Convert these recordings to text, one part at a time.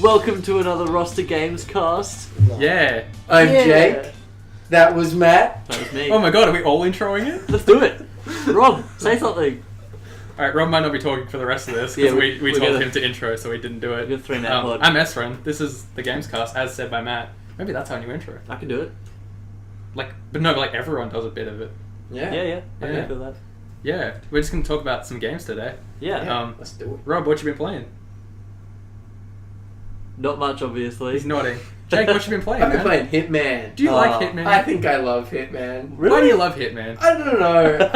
Welcome to another roster Gamescast. No. Yeah. I'm Yeah. Jake. That was Matt. That was me. Oh my god, are we all introing it? Let's do it. Rob, say something. Alright, Rob might not be talking for the rest of this Yeah, because we we're told gonna- him to intro, so he didn't do it. We're gonna 3-man pod. I'm S-Friend. This is the Gamescast, as said by Matt. Maybe that's our new intro. I can do it. But everyone does a bit of it. Yeah. I Yeah. can feel that. Yeah, we're just going to talk about some games today. Yeah. Let's do it. Rob, what you been playing? Not much, obviously. He's nodding. Jake, what you been playing, I've been man? playing Hitman. Do you like Hitman? I think I love Hitman. Why do you love Hitman? I don't know.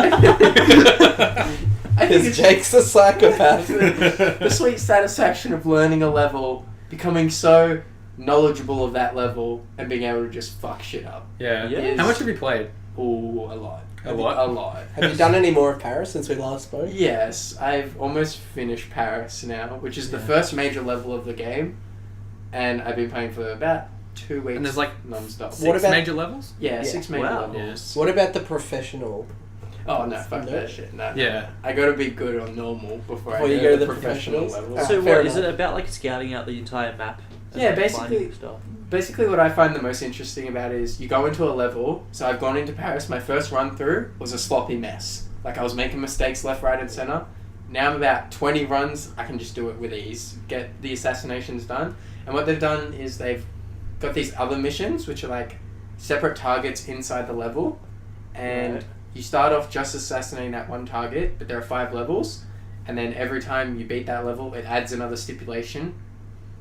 I think Because Jake's a psychopath. the sweet satisfaction of learning a level, becoming so knowledgeable of that level, and being able to just fuck shit up. Yeah. Yeah. How much have you played? Ooh, a lot. A lot? A lot. Have you done any more of Paris since we last spoke? Yes, I've almost finished Paris now, which is the Yeah. first major level of the game, and I've been playing for about 2 weeks. And there's like non-stop. six What about- major levels? Yeah, Yeah. 6 major Wow. levels. What about the professional? Oh no, fuck No. that shit. No. Yeah. I gotta be good on normal before I Before you go to the professionals? professional level. Ah, So fair what, is enough. it about like scouting out the entire map? And, Yeah, like, basically- finding stuff? Basically, what I find the most interesting about it is you go into a level. So I've gone into Paris. My first run through was a sloppy mess. Like I was making mistakes left, right, and center. Now I'm about 20 runs. I can just do it with ease. Get the assassinations done. And what they've done is they've got these other missions, which are like separate targets inside the level, and Right. you start off just assassinating that one target. But there are 5 levels, and then every time you beat that level, it adds another stipulation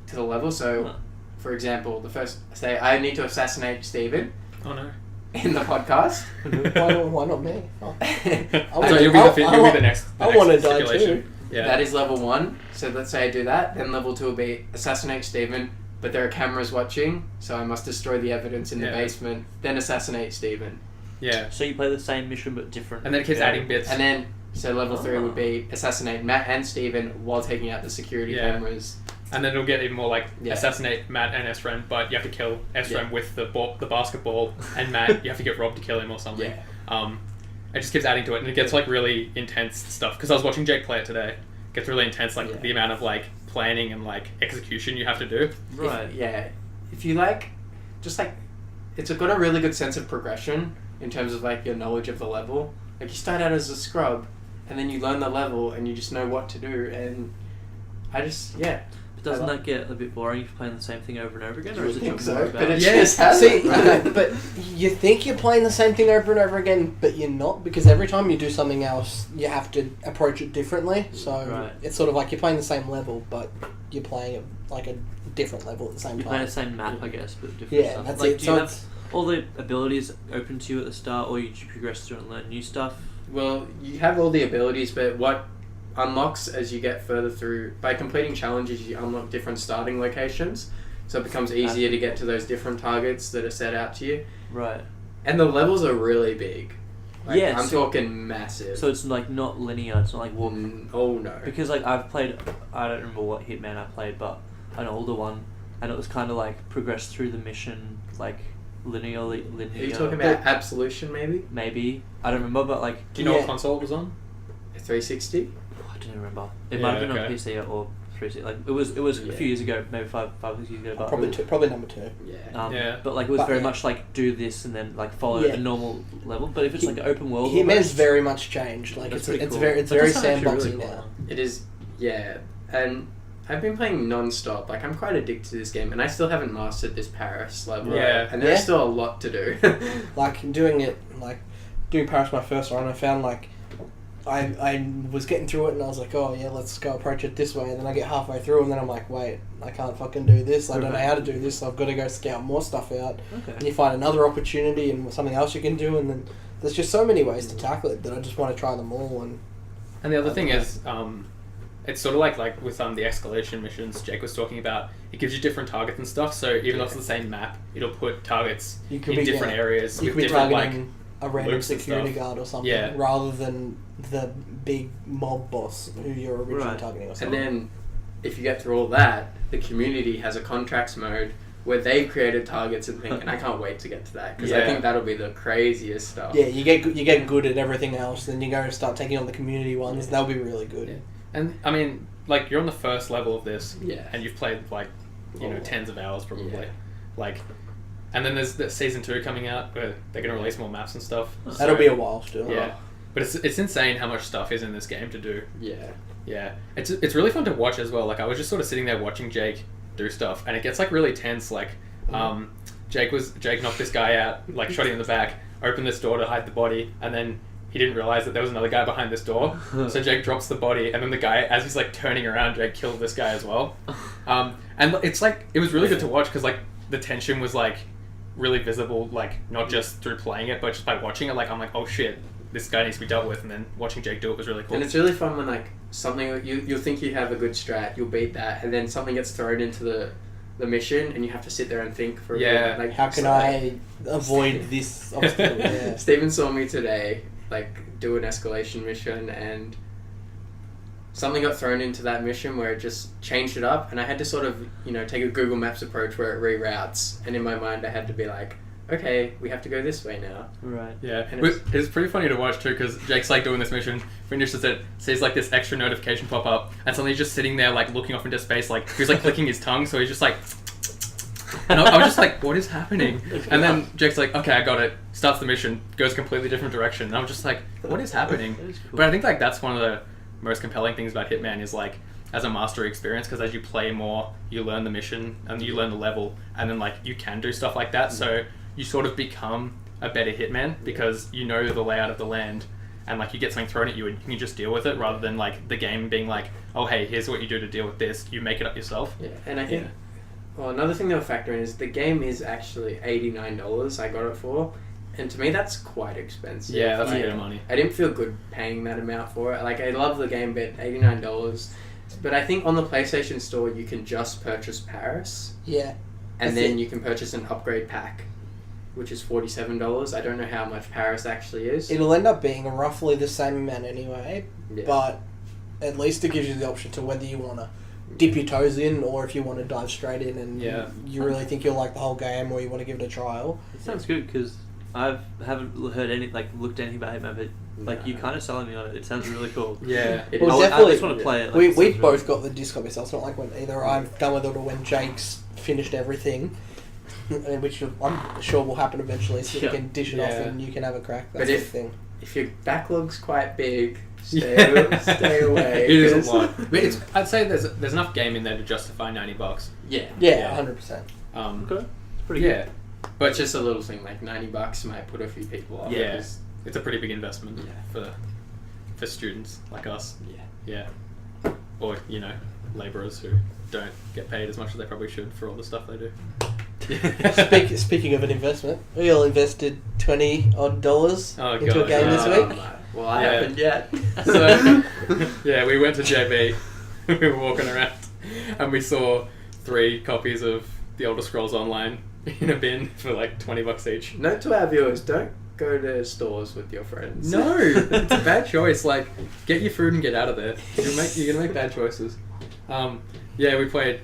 to the level. So. Huh. For example, the first say I need to assassinate Steven Oh no. in the podcast. Why not me? Oh. So you'll be the next. I want to die stipulation. too. Yeah. That is level 1. So let's say I do that. Then level 2 will be assassinate Steven, but there are cameras watching, so I must destroy the evidence in the Yeah. basement. Then assassinate Steven, Yeah. So you play the same mission but different. And then it keeps adding bits. and then so level 3 would be assassinate Matt and Steven while taking out the security Yeah. cameras. And then it'll get even more like Yeah. assassinate Matt and S-Friend, but you have to kill S-Friend Yeah. with the basketball, and Matt you have to get Rob to kill him or something. Yeah. It just keeps adding to it, and it gets like really intense stuff. Because I was watching Jake play it today. It gets really intense, like Yeah. the amount of like planning and like execution you have to do. Right. If you like, just like, it's got a really good sense of progression in terms of like your knowledge of the level. Like you start out as a scrub, and then you learn the level, and you just know what to do. And I just But doesn't that get a bit boring if you're playing the same thing over and over again? Or is it think just so, more but about... it Yeah, just has See, but you think you're playing the same thing over and over again, but you're not, because every time you do something else, you have to approach it differently. So Right. it's sort of like you're playing the same level, but you're playing it like a different level at the same You play time. the same map, I guess, but different Yeah, stuff. that's like, it. do So you it's- have all the abilities open to you at the start, or you progress through and learn new stuff? Well, you have all the abilities, but what unlocks as you get further through, by completing challenges, you unlock different starting locations. So it becomes easier to get to those different targets that are set out to you. Right. And the levels are really big. Like, Yeah, I'm so- talking massive. So it's like not linear. It's not like walk. Oh no. Because like I've played, I don't remember what Hitman I played, but an older one, and it was kind of like progress through the mission like linearly. Are you talking about Absolution maybe? Maybe I don't remember, but like Do you know Yeah. what console it was on? 360? I don't remember. It Yeah, might have been on okay. PC or 360. Like it was Yeah. a few years ago, maybe five 6 years ago. But Probably number 2. Yeah. Yeah. But like it was But, very yeah. much like do this and then like follow Yeah. a normal level. But if it's like an open world, Hitman's almost, very much changed. Like That's it's pretty it's cool. very it's But very that's actually sandboxy really cool. now. It is, yeah. And I've been playing non-stop. Like, I'm quite addicted to this game, and I still haven't mastered this Paris level. Yeah. And there's Yeah. still a lot to do. Like doing Paris my first run, I found like I was getting through it and I was like, oh yeah, let's go approach it this way, and then I get halfway through and then I'm like, wait, I can't fucking do this, I don't know how to do this, so I've got to go scout more stuff out, and Okay. you find another opportunity and something else you can do, and then there's just so many ways to tackle it that I just want to try them all. And the other thing is, it's sort of like with the escalation missions Jake was talking about. It gives you different targets and stuff. So even though it's the same map, it'll put targets You could in be different areas you with could be different targeting a random loops and security stuff. guard or something, Yeah. rather than the big mob boss who you're originally Right. targeting or And something. then, if you get through all that, the community has a contracts mode where they've created targets and think, and I can't wait to get to that, because I Yeah. think that'll be the craziest stuff. Yeah, you get good at everything else, then you go and start taking on the community ones. They'll be really good. Yeah. And I mean, like you're on the first level of this, Yeah. and you've played like tens of hours probably. Yeah. Like, and then there's the season 2 coming out where they're gonna release more maps and stuff. That'll be a while still. Yeah, but it's insane how much stuff is in this game to do. Yeah. Yeah, it's really fun to watch as well. Like I was just sort of sitting there watching Jake do stuff, and it gets like really tense. Like, Jake knocked this guy out, like shot him in the back, opened this door to hide the body, and then he didn't realize that there was another guy behind this door. So Jake drops the body, and then the guy, as he's like turning around, Jake killed this guy as well. And it's like it was really good to watch because like the tension was like really visible, like not just through playing it, but just by watching it. Like I'm like, oh shit, this guy needs to be dealt with, and then watching Jake do it was really cool. And it's really fun when like something you'll think you have a good strat, you'll beat that, and then something gets thrown into the mission, and you have to sit there and think for a bit. Like, how can I avoid this obstacle? Yeah. Steven saw me today like do an escalation mission, and something got thrown into that mission where it just changed it up, and I had to sort of take a Google Maps approach where it reroutes, and in my mind I had to be like, okay, we have to go this way now. Right. Yeah, And it's pretty funny to watch too because Jake's like doing this mission, finishes it, sees like this extra notification pop up, and suddenly he's just sitting there like looking off into space, like he's like clicking his tongue, so he's just like, and I was just like, what is happening? And then Jake's like, okay, I got it. Starts the mission, goes a completely different direction, and I'm just like, what is happening? That is cool. But I think like that's one of the most compelling things about Hitman is like as a mastery experience, because as you play more, you learn the mission and you learn the level, and then like you can do stuff like that. So you sort of become a better hitman because you know the layout of the land, and like you get something thrown at you and you can just deal with it rather than like the game being like, oh hey, here's what you do to deal with this. You make it up yourself. Yeah, and I think well, another thing they'll factor in is the game is actually $89 I got it for, and to me that's quite expensive. Yeah, that's a Like, bit of money. I didn't feel good paying that amount for it. Like I love the game, but $89. But I think on the PlayStation Store you can just purchase Paris, Yeah. and then you can purchase an upgrade pack, which is $47. I don't know how much Paris actually is. It'll end up being roughly the same amount anyway, Yeah. but at least it gives you the option to whether you want to dip your toes in or if you want to dive straight in and you really think you'll like the whole game or you want to give it a trial. It sounds good because I haven't heard any looked anything about Hitman, but like you kind of selling me on it. It sounds really cool. Yeah. Well, I definitely. just want to play it. We both got the disc copy, so it's not like when either I've done with it or when Jake's finished everything, which I'm sure will happen eventually, so you can dish it off and you can have a crack. That's the thing. If your backlog's quite big, stay away. It is a lot. But I'd say there's enough game in there to justify $90. Yeah. Yeah, 100%. Okay, it's pretty good. But It's just a little thing, like $90 might put a few people off. yeah, it's a pretty big investment Yeah. for students like us. Yeah. Yeah. Or, labourers who don't get paid as much as they probably should for all the stuff they do. Speaking of an investment, we all invested $20 odd into a game this week. Well, I haven't yet. So, we went to JB. We were walking around and we saw 3 copies of The Elder Scrolls Online in a bin for like $20 each. Note to our viewers, don't go to stores with your friends. No, it's a bad choice. Like, get your food and get out of there. You're gonna make bad choices. We played.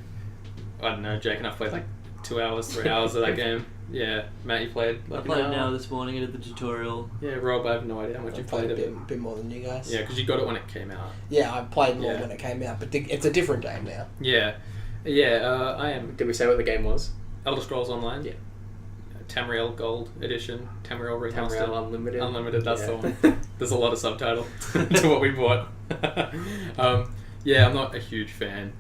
I don't know. Jake and I played like 2 hours, 3 hours of that game. Yeah, Matt, you played. I played now this morning. I did the tutorial. Yeah, Rob, I have no idea how much you played a of it. bit more than you guys. Yeah, because you got it when it came out. Yeah, I played more when it came out, but it's a different game now. Yeah, I am. Did we say what the game was? Elder Scrolls Online. Yeah. Tamriel Gold Edition, Tamriel Remastered. Tamriel Unlimited. Unlimited, that's the one. There's a lot of subtitle to what we bought. I'm not a huge fan.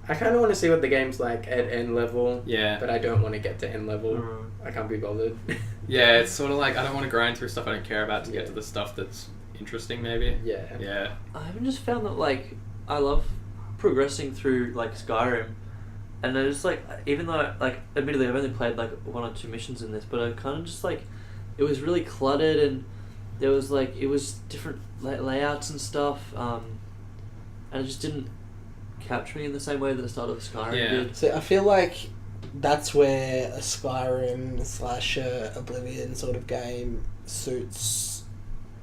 I kind of want to see what the game's like at end level. Yeah. But I don't want to get to end level. I can't be bothered. Yeah, it's sort of like I don't want to grind through stuff I don't care about to get to the stuff that's interesting, maybe. Yeah. Yeah. I haven't just found that like I love progressing through like Skyrim, and I just like even though like admittedly I've only played like 1 or 2 missions in this, but I kind of just like it was really cluttered and there was like it was different layouts and stuff, and it just didn't capture me in the same way that the start of Skyrim did. So I feel like that's where a Skyrim / Oblivion sort of game suits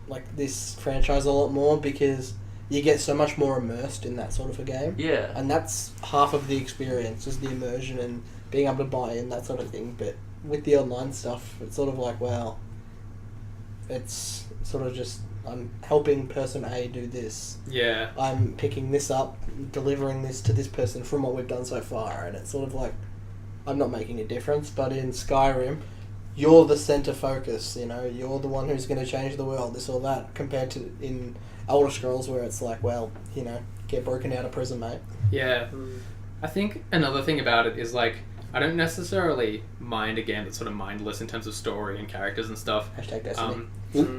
like this franchise a lot more because you get so much more immersed in that sort of a game. Yeah. And that's half of the experience, is the immersion and being able to buy in, that sort of thing. But with the online stuff, it's sort of like, well, it's sort of just I'm helping person A do this. Yeah. I'm picking this up, delivering this to this person from what we've done so far, and it's sort of like, I'm not making a difference, but in Skyrim, you're the center focus, you know, you're the one who's going to change the world, this or that, compared to in Elder Scrolls where it's like, well, you know, get broken out of prison, mate. Yeah. I think another thing about it is, like, I don't necessarily mind a game that's sort of mindless in terms of story and characters and stuff. Hashtag Destiny.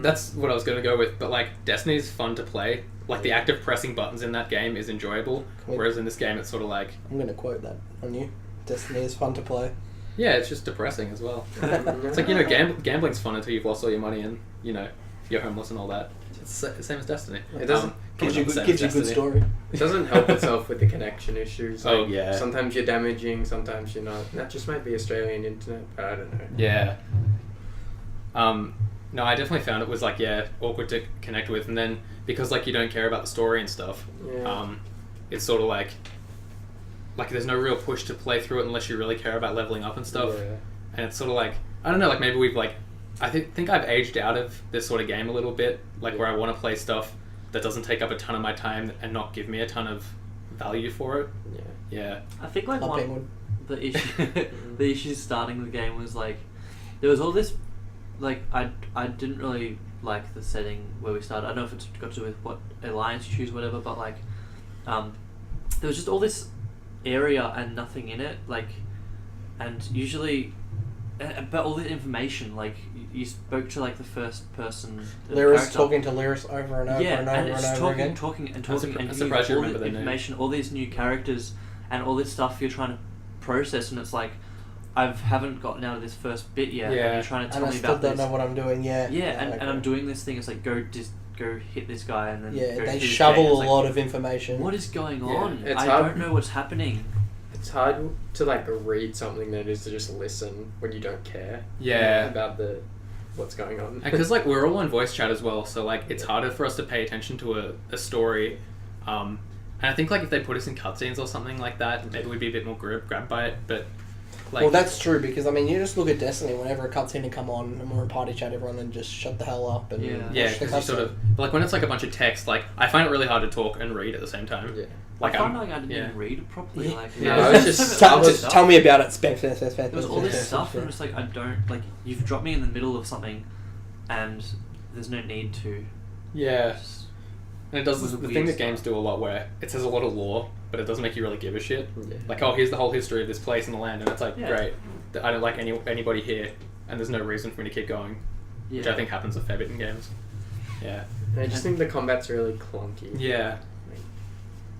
That's what I was going to go with, but, like, Destiny's fun to play. Like, the act of pressing buttons in that game is enjoyable, whereas in this game it's sort of like... I'm going to quote that on you. Destiny is fun to play. Yeah, it's just depressing as well. It's like, you know, gambling's fun until you've lost all your money and, you know, you're homeless and all that. It's the same as Destiny. It doesn't... Gives you a good story. It doesn't help itself with the connection issues. Like, Oh, yeah. Sometimes you're damaging, sometimes you're not. That just might be Australian internet, but I don't know. Yeah. No, I definitely found it was, like, yeah, awkward to connect with, and then because, like, you don't care about the story and stuff, Yeah. it's sort of like there's no real push to play through it unless you really care about leveling up and stuff. Yeah. And it's sort of like, I don't know, like, maybe we've, like, I think I've aged out of this sort of game a little bit, like, where I want to play stuff that doesn't take up a ton of my time and not give me a ton of value for it. Yeah. I think like Not one Penguin. the issue the issues starting the game was like there was all this like I didn't really like the setting where we started. I don't know if it's got to do with what alliance you choose, whatever, but like there was just all this area and nothing in it, like, and usually but all the information, like you spoke to like the first person Lyris character. talking to Lyris over and over Yeah, and over and, it's over again. talking I'm and surprised giving you you all remember the the name. information, all these new characters, and all this stuff you're trying to process, and it's like, I haven't gotten out of this first bit yet. Yeah. And you're trying to tell And I me still about don't this. know what I'm doing. Yeah. And okay. I'm doing this thing. It's like go hit this guy, and then Yeah, go they hit his shovel gang. It's a like, lot of information. What is going Yeah, on? it's I hard. don't know what's happening. It's hard to like read something than it is to just listen when you don't care. Yeah. About what's going on. And because, like, we're all on voice chat as well, so, like, it's harder for us to pay attention to a story. And I think, like, if they put us in cutscenes or something like that, maybe we'd be a bit more grabbed by it, but, like... Well, that's true, because, I mean, you just look at Destiny, whenever a cutscene would come on, and we're in party chat, everyone then just shut the hell up and Yeah. Yeah, watch the because you sort cutscene. of... Like, when it's, like, a bunch of text, like, I find it really hard to talk and read at the same time. Yeah. Like, I found I'm- like I didn't yeah. even read it properly. Yeah. Like, Yeah, there I was was just just- Tell me about it. There was all this stuff, and I'm just like, I don't like. You've dropped me in the middle of something, and there's no need to. Yeah. Just, And it does It was the weird thing that stuff. games do a lot where it says a lot of lore, but it doesn't make you really give a shit. Yeah. Like, oh, here's the whole history of this place and the land, and it's like, Yeah. great. I don't like anybody here, and there's no reason for me to keep going, yeah. which I think happens a fair bit in games. Yeah. I just think the combat's really clunky. Yeah.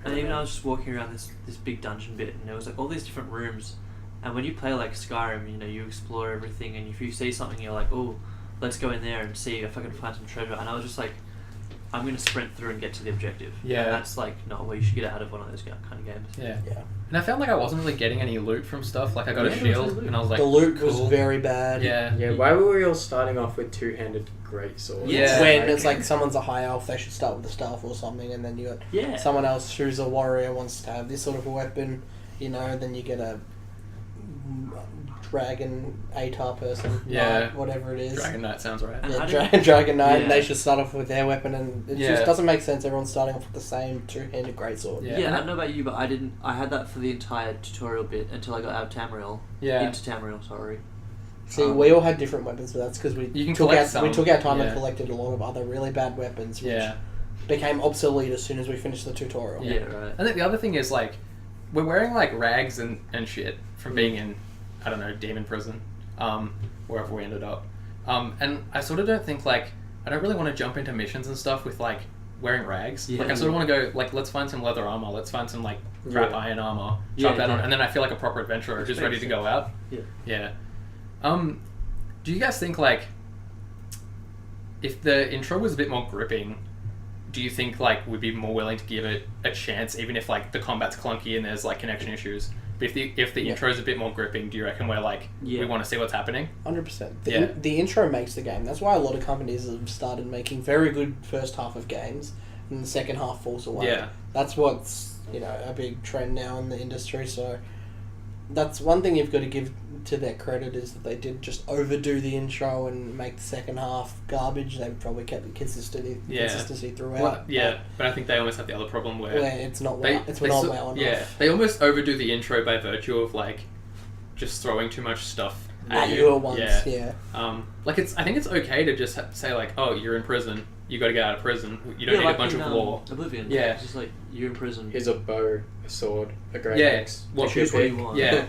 And even I was just walking around this big dungeon bit, and there was like all these different rooms. And when you play like Skyrim, you know, you explore everything, and if you see something, you're like, oh, let's go in there and see if I can find some treasure. And I was just like, I'm gonna sprint through and get to the objective. Yeah. And that's like not what you should get out of one of those kind of games. Yeah. Yeah. And I felt like I wasn't really getting any loot from stuff. Like, I got a Yeah, there was shield, no loot. and I was like, The loot was cool. very bad. Yeah. Yeah, why were we all starting off with two-handed greatswords? Yeah. When it's like someone's a high elf, they should start with the staff or something, and then you got Yeah. someone else who's a warrior wants to have this sort of a weapon, you know, then you get a dragon ATAR person, Yeah. knight, whatever it is. Dragon Knight sounds right. And I Yeah, didn't- Dragon Knight, Yeah. they should start off with their weapon, and it Yeah. just doesn't make sense. Everyone's starting off with the same two-handed greatsword. Yeah. Yeah, I don't know about you, but I had that for the entire tutorial bit until I got out of Tamriel. Yeah. Into Tamriel, sorry. See, we all had different weapons, but that's because You can took collect we some, took our time yeah. and collected a lot of other really bad weapons, which Yeah. became obsolete as soon as we finished the tutorial. Yeah, right. I think the other thing is, like, we're wearing, like, rags and shit from being in, I don't know, demon prison, wherever we ended up. And I sort of don't think, like, I don't really want to jump into missions and stuff with, like, wearing rags. Yeah. Like, I sort of want to go, like, let's find some leather armor, let's find some, like, crap Yeah. iron armor, Yeah, chop that on, yeah. and then I feel like a proper adventurer, just ready to go out. Yeah. Yeah. Do you guys think, like, if the intro was a bit more gripping, do you think, like, we'd be more willing to give it a chance, even if, like, the combat's clunky and there's, like, connection issues? But if the Yeah. intro's a bit more gripping, do you reckon we're, like, we Yeah. want to see what's happening? 100%. Yeah. The intro makes the game. That's why a lot of companies have started making very good first half of games, and the second half falls away. Yeah. That's what's, you know, a big trend now in the industry. So that's one thing you've got to give to their credit is that they did just overdo the intro and make the second half garbage. They probably kept the consistency throughout. Well, yeah, but I think they almost have the other problem where it's not well enough. Yeah, they almost overdo the intro by virtue of like just throwing too much stuff at you at once. Yeah. Like I think it's okay to just say like, oh, you're in prison. You got to get out of prison. You don't need like a bunch of law. Oblivion. Yeah. It's just like you're in prison. Here's a bow, a sword, a great axe. Choose what you want. Yeah.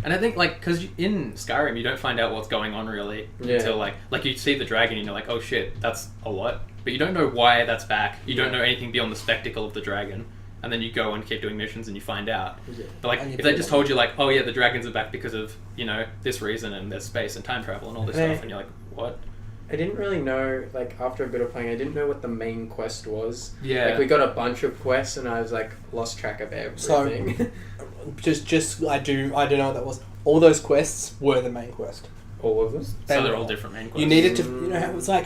And I think, like, because in Skyrim, you don't find out what's going on, really, until, like you see the dragon and you're like, oh, shit, that's a lot. But you don't know why that's back. You don't know anything beyond the spectacle of the dragon. And then you go and keep doing missions and you find out. Yeah. But, like, if they just told you, like, oh, yeah, the dragons are back because of, this reason and there's space and time travel and all this stuff, and you're like, what? I didn't really know, like, after a bit of playing, I didn't know what the main quest was. Yeah. Like, we got a bunch of quests and I was, like, lost track of everything. So, I do know what that was. All those quests were the main quest. All of them? So they're all different main quests. You needed to, how it was like,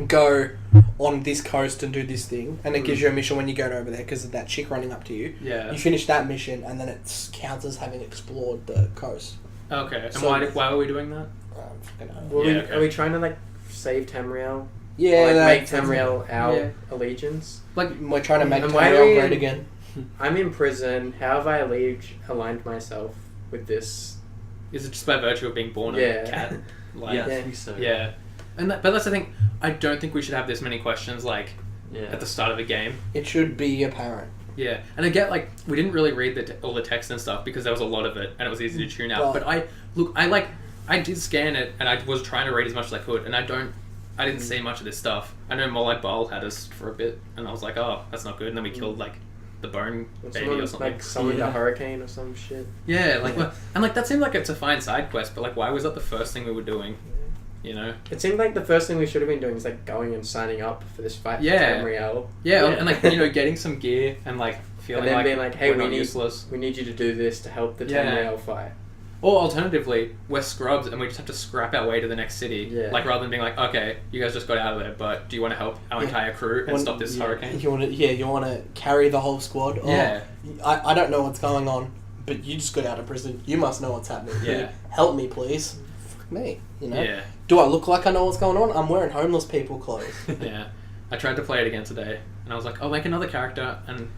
go on this coast and do this thing, and it gives you a mission when you go over there because of that chick running up to you. Yeah. You finish that mission, and then it counts as having explored the coast. Okay. And So- why were we doing that? Are we trying to, like, save Tamriel? Yeah, Or, like, make that's- Tamriel our Yeah. allegiance? Like, we're trying to make And why are Tamriel we great in- again. I'm in prison. How have I aligned myself with this? is it just by virtue of being born a Yeah. cat? Like, Yeah, I think so. Yeah. But that's the thing. I don't think we should have this many questions, like, at the start of the game. It should be apparent. Yeah, and I get, like, we didn't really read all the text and stuff because there was a lot of it and it was easy to tune out. But I did scan it and I was trying to read as much as I could, and I didn't see much of this stuff. I know Molai Bal had us for a bit, and I was like, oh, that's not good. And then we killed, like, the bone baby or something. Like, summoned a hurricane or some shit. Yeah, like, and, like, that seemed like it's a fine side quest, but, like, why was that the first thing we were doing? It seemed like the first thing we should have been doing is, like, going and signing up for this fight with Tamriel. Yeah, and, like, getting some gear and, like, feeling and then like being like, hey, we're useless. We need you to do this to help the Tamriel fight. Or alternatively, we're scrubs and we just have to scrap our way to the next city. Yeah. Like, rather than being like, okay, you guys just got out of there, but do you want to help our entire crew and stop this hurricane? You want to carry the whole squad? Yeah. I don't know what's going on, but you just got out of prison. You must know what's happening. Yeah. Help me, please. Fuck me, Yeah. Do I look like I know what's going on? I'm wearing homeless people clothes. Yeah. I tried to play it again today, and I was like, I'll make another character, and,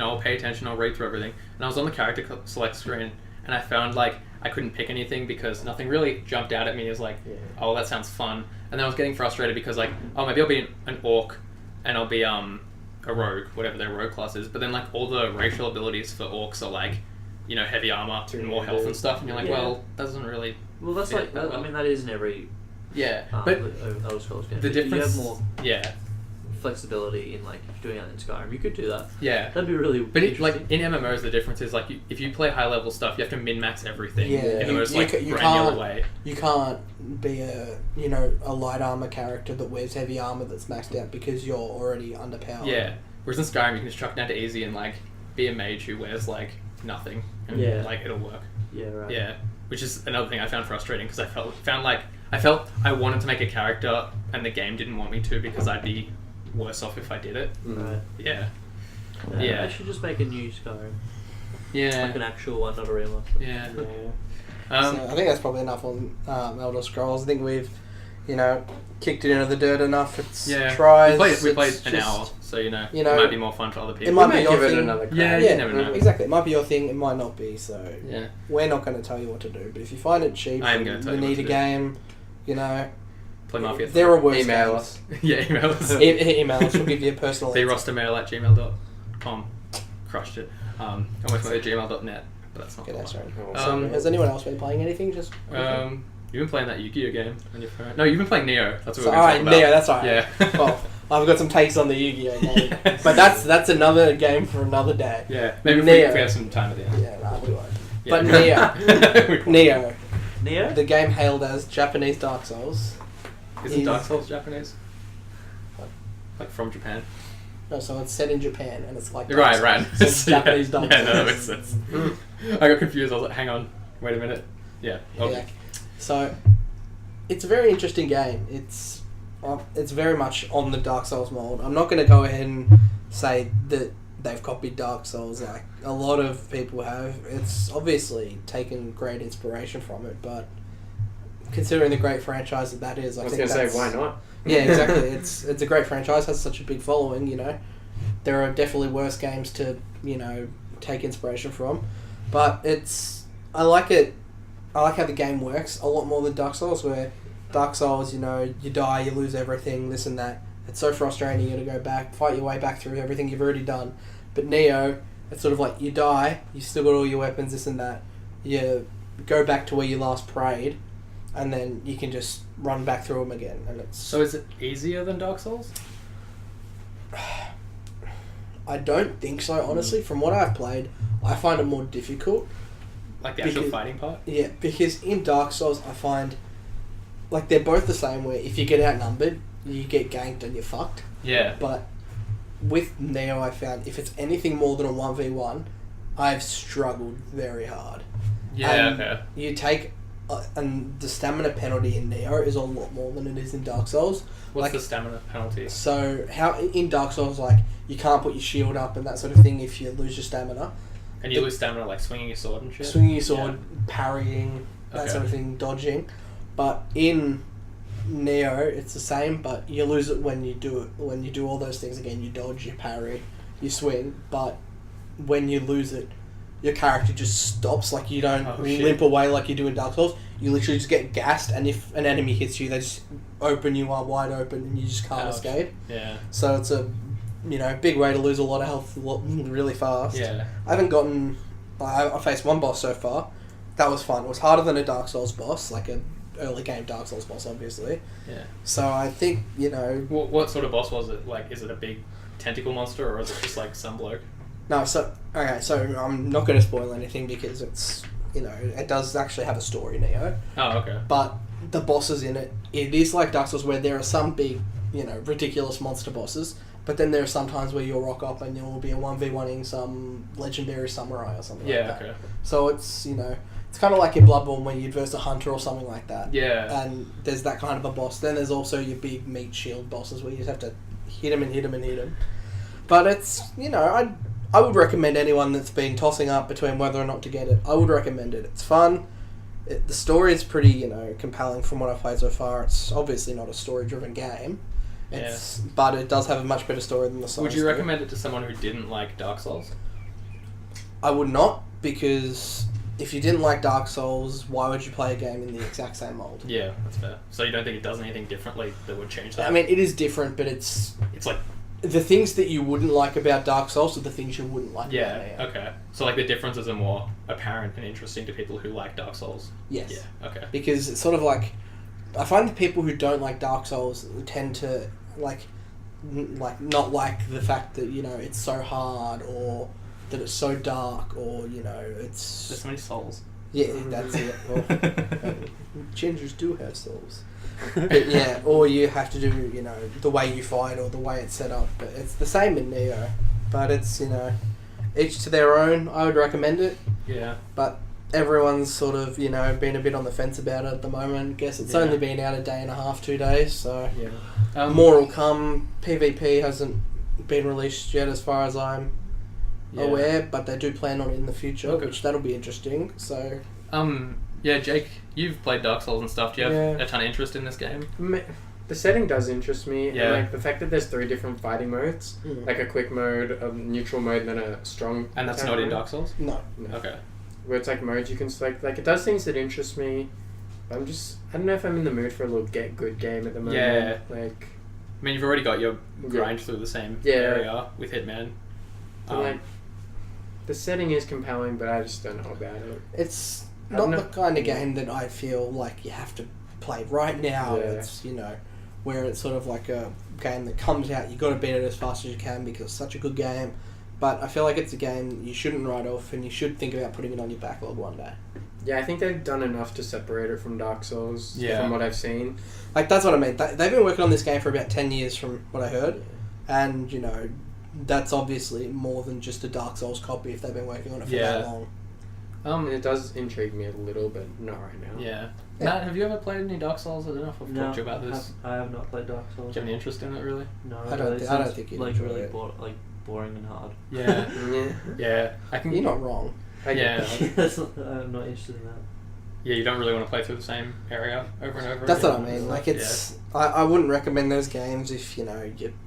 I'll pay attention, I'll read through everything. And I was on the character select screen, and I found, like, I couldn't pick anything because nothing really jumped out at me as, like, oh, that sounds fun. And then I was getting frustrated because, like, oh, maybe I'll be an orc, and I'll be, a rogue, whatever their rogue class is. But then, like, all the racial abilities for orcs are, like, heavy armor and more health and stuff. And you're like, well, that doesn't really... Well, that's like... I mean, that is in every... Yeah, but... Elder Scrolls game. The difference... You have more... Yeah. flexibility in, like, if you're doing it in Skyrim, you could do that. Yeah, that'd be really. But in MMOs, the difference is like if you play high level stuff, you have to min max everything. In the most granular way. You can't be a light armor character that wears heavy armor that's maxed out because you're already underpowered. Yeah. Whereas in Skyrim, you can just chuck it down to easy and like be a mage who wears like nothing, and like it'll work. Yeah. Right. Yeah. Which is another thing I found frustrating because I felt I wanted to make a character and the game didn't want me to because I'd be worse off if I did it. Right. Yeah. I should just make a new Skyrim. Yeah. Like an actual one, not a real one. Yeah. So I think that's probably enough on Elder Scrolls. I think we've, kicked it into the dirt enough. It's tries. We played an hour, so it might be more fun for other people. It might be your give thing. It another crack. Yeah, you never know. Exactly. It might be your thing. It might not be. So we're not going to tell you what to do. But if you find it cheap, I am going to tell you you need what a to game. Play Mafia 3. There are worse Email games. us. Yeah, email us. Email us. We'll give you a personal answer. therostermail@gmail.com. Crushed it. Almost went to gmail.net, but that's not Okay, the that's one. right. So, has anyone else been playing anything? Just You've been playing that Yu-Gi-Oh game on your phone. No, you've been playing Nioh. That's what we're alright, going to talk about. Nioh, that's alright. Yeah. Well, I've got some takes on the Yu-Gi-Oh game. But that's another game for another day. Yeah, maybe if we have some time at the end. Yeah, no, we won't. Yeah. But Nioh. Nioh? The game hailed as Japanese Dark Souls. Isn't Dark Souls Japanese? Like from Japan? No, so it's set in Japan and it's like Right. So it's Japanese Dark Souls. Yeah, no, that makes sense. I got confused. I was like, hang on, wait a minute. Yeah. Okay. Yeah. So it's a very interesting game. It's very much on the Dark Souls mold. I'm not going to go ahead and say that they've copied Dark Souls. Like a lot of people have. It's obviously taken great inspiration from it, but considering the great franchise that is, I was going to say, why not? Yeah, exactly. It's a great franchise. Has such a big following. You know, there are definitely worse games to take inspiration from, but I like it. I like how the game works a lot more than Dark Souls, where Dark Souls, you die, you lose everything, this and that. It's so frustrating. You got to go back, fight your way back through everything you've already done. But Nioh, it's sort of like you die, you still got all your weapons, this and that. You go back to where you last prayed, and then you can just run back through them again. And it's So is it easier than Dark Souls? I don't think so, honestly. From what I've played, I find it more difficult. Like the actual fighting part? Yeah, because in Dark Souls, I find like they're both the same. Where if you get outnumbered, you get ganked and you're fucked. Yeah. But with Nioh, I found if it's anything more than a 1v1, I've struggled very hard. Yeah, and okay. You take... and the stamina penalty in Nioh is a lot more than it is in Dark Souls. What's the stamina penalty? So, how in Dark Souls, like, you can't put your shield up and that sort of thing if you lose your stamina. And you lose stamina like swinging your sword and shit? Swinging your sword, parrying, that sort of thing, dodging. But in Nioh, it's the same, but you lose it when you do it. When you do all those things again, you dodge, you parry, you swing. But when you lose it, your character just stops. Like you don't limp away like you do in Dark Souls. You literally just get gassed, and if an enemy hits you, they just open you up wide open, and you just can't escape. Yeah. So it's a big way to lose a lot of health really fast. Yeah. I haven't gotten... I faced one boss so far. That was fun. It was harder than a Dark Souls boss, like an early game Dark Souls boss, obviously. Yeah. So I think, What sort of boss was it? Like, is it a big tentacle monster, or is it just like some bloke? No, so I'm not going to spoil anything because it's, it does actually have a story, Nioh. Oh, okay. But the bosses in it is like Dark Souls where there are some big, ridiculous monster bosses, but then there are some times where you'll rock up and you'll be a 1v1ing some legendary samurai or something like that. Yeah, okay. So it's, it's kind of like in Bloodborne where you'd verse a hunter or something like that. Yeah. And there's that kind of a boss. Then there's also your big meat shield bosses where you just have to hit them and hit them and hit them. But it's, I would recommend anyone that's been tossing up between whether or not to get it. I would recommend it. It's fun. The story is pretty, compelling from what I've played so far. It's obviously not a story-driven game. But it does have a much better story than the Souls. Would you recommend it to someone who didn't like Dark Souls? I would not, because if you didn't like Dark Souls, why would you play a game in the exact same mold? Yeah, that's fair. So you don't think it does anything differently that would change that? I mean, it is different, but it's like... The things that you wouldn't like about Dark Souls are the things you wouldn't like about Nioh. Okay. So like the differences are more apparent and interesting to people who like Dark Souls? Yes. Yeah, okay. Because it's sort of like... I find the people who don't like Dark Souls tend to, not like the fact that, it's so hard, or that it's so dark, or, it's... There's so many souls. Yeah, that's it. Well, gingers do have souls. But yeah, or you have to do, the way you fight or the way it's set up. But it's the same in Nioh. But it's, each to their own. I would recommend it. Yeah. But everyone's sort of, been a bit on the fence about it at the moment. Guess it's only been out a day and a half, 2 days, so... Yeah. More will come. PvP hasn't been released yet as far as I'm aware, but they do plan on it in the future, which that'll be interesting, so... Yeah, Jake, you've played Dark Souls and stuff. Do you have a ton of interest in this game? The setting does interest me. Yeah. And, the fact that there's 3 different fighting modes, like a quick mode, a neutral mode, and then a strong... And that's not in Dark Souls? No. Okay. Where it's modes you can select. It does things that interest me. I don't know if I'm in the mood for a little good game at the moment. Yeah. I mean, you've already got your grind through the same area with Hitman. The setting is compelling, but I just don't know about it. It's not the kind of game that I feel like you have to play right now. Yeah. It's, where it's sort of like a game that comes out, you got to beat it as fast as you can because it's such a good game. But I feel like it's a game you shouldn't write off, and you should think about putting it on your backlog one day. Yeah, I think they've done enough to separate it from Dark Souls, from what I've seen. That's what I mean. They've been working on this game for about 10 years from what I heard. Yeah. And, that's obviously more than just a Dark Souls copy if they've been working on it for that long. It does intrigue me a little, but not right now. Yeah. Matt, have you ever played any Dark Souls? I don't know if I've talked to you about this. I have not played Dark Souls. Do you have any interest in it, really? No, I don't think you'd enjoy really it. boring and hard. Yeah. Yeah. I can. You're not wrong. Yeah. I'm not interested in that. Yeah, you don't really want to play through the same area over and over. That's again. what I mean. Like, it's... I wouldn't recommend those games if, you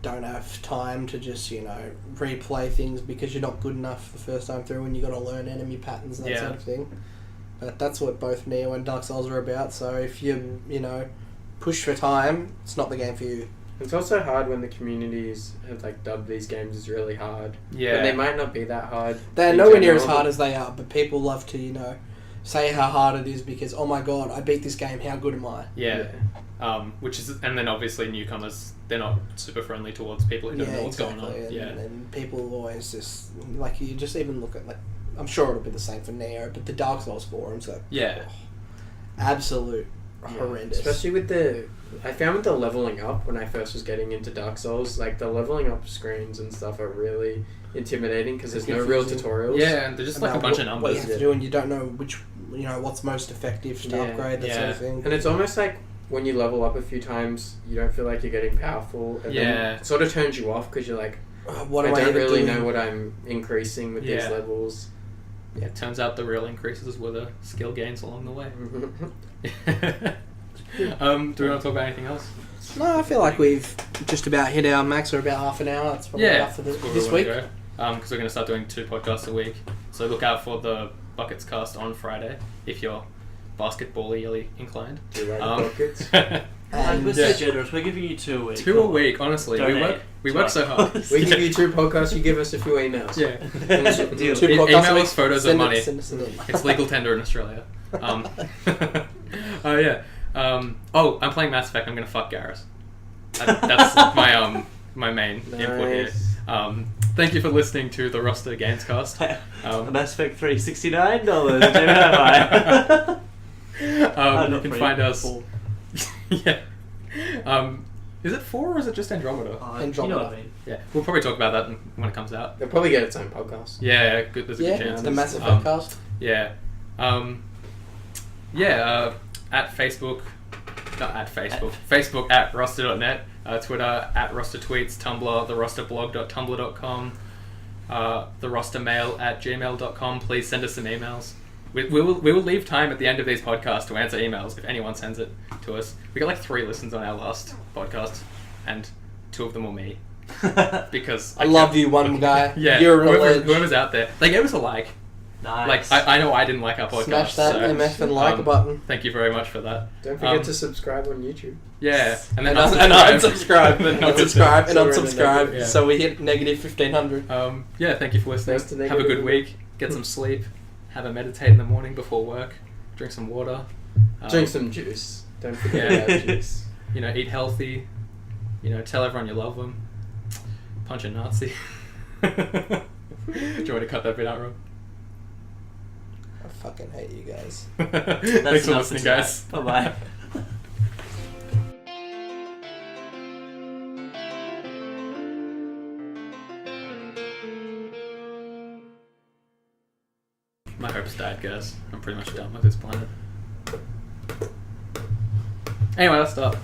don't have time to just, replay things because you're not good enough the first time through and you got to learn enemy patterns and that sort of thing. But that's what both Nioh and Dark Souls are about, so if you, push for time, it's not the game for you. It's also hard when the communities have dubbed these games as really hard. Yeah. But they might not be that hard. They're in nowhere near as general. hard as they are, but people love to, say how hard it is because, oh my god, I beat this game, how good am I? Yeah. Which is, and then obviously newcomers, they're not super friendly towards people who don't know what's going on. And people always just, you just even look at, I'm sure it'll be the same for Nioh, but the Dark Souls forums are absolute horrendous. Especially with I found with the leveling up when I first was getting into Dark Souls, the leveling up screens and stuff are really intimidating because there's no real tutorials. Yeah, and they're just a bunch of numbers. What you have to do, and you don't know which, what's most effective to upgrade, that sort of thing. And it's almost like when you level up a few times, you don't feel like you're getting powerful. And then it sort of turns you off because you're like, what I do I don't even really do? know what I'm increasing with these levels. Yeah, it turns out the real increases were the skill gains along the way. Do we want to talk about anything else? No, I feel like we've just about hit our max, or about half an hour. That's probably enough for this week. Because we're going to start doing 2 podcasts a week. So look out for the Buckets cast on Friday if you're basketball-y inclined. Do you like buckets? We're so generous. We're giving you 2 a week. 2 a week, honestly. We work so hard. We give you 2 podcasts, you give us a few emails. Yeah. Deal. Email us photos of money. Send us an email. It's legal tender in Australia. I'm playing Mass Effect. I'm going to fuck Garrus. That's my main input here. Thank you for listening to the Roster Gamescast. Mass Effect $3, $69. You can find us. Yeah. Is it 4 or is it just Andromeda? Andromeda. You know what I mean. Yeah, we'll probably talk about that when it comes out. They'll probably get its own podcast. Yeah, good. There's a good chance. The Mass Effect cast. Yeah. At Facebook. Not at Facebook. Facebook at roster.net. Twitter at rostertweets. Tumblr, therosterblog.tumblr.com. The rostermail at gmail.com. Please send us some emails. We will leave time at the end of these podcasts to answer emails if anyone sends it to us. We got 3 listens on our last podcast, and 2 of them were me. Because I love you, one guy. Yeah, You're a legend. whoever's out there. They gave us a like. Nice. I know I didn't like our podcast. Smash that so, MF and like button. Thank you very much for that. Don't forget to subscribe on YouTube. Yeah, and then And unsubscribe. And unsubscribe. And So we're in the unsubscribe. negative, yeah. So we hit negative 1500. Thank you for listening. Nice to Have a good negative. week. Get some sleep. Have a meditate in the morning before work. Drink some water. Drink some juice. Don't forget about juice. Eat healthy. Tell everyone you love them. Punch a Nazi. Do you want to cut that bit out, Rob? I fucking hate you guys. Thanks for listening, guys. Bye bye. My hopes died, guys. I'm pretty much done with this planet. Anyway, let's start.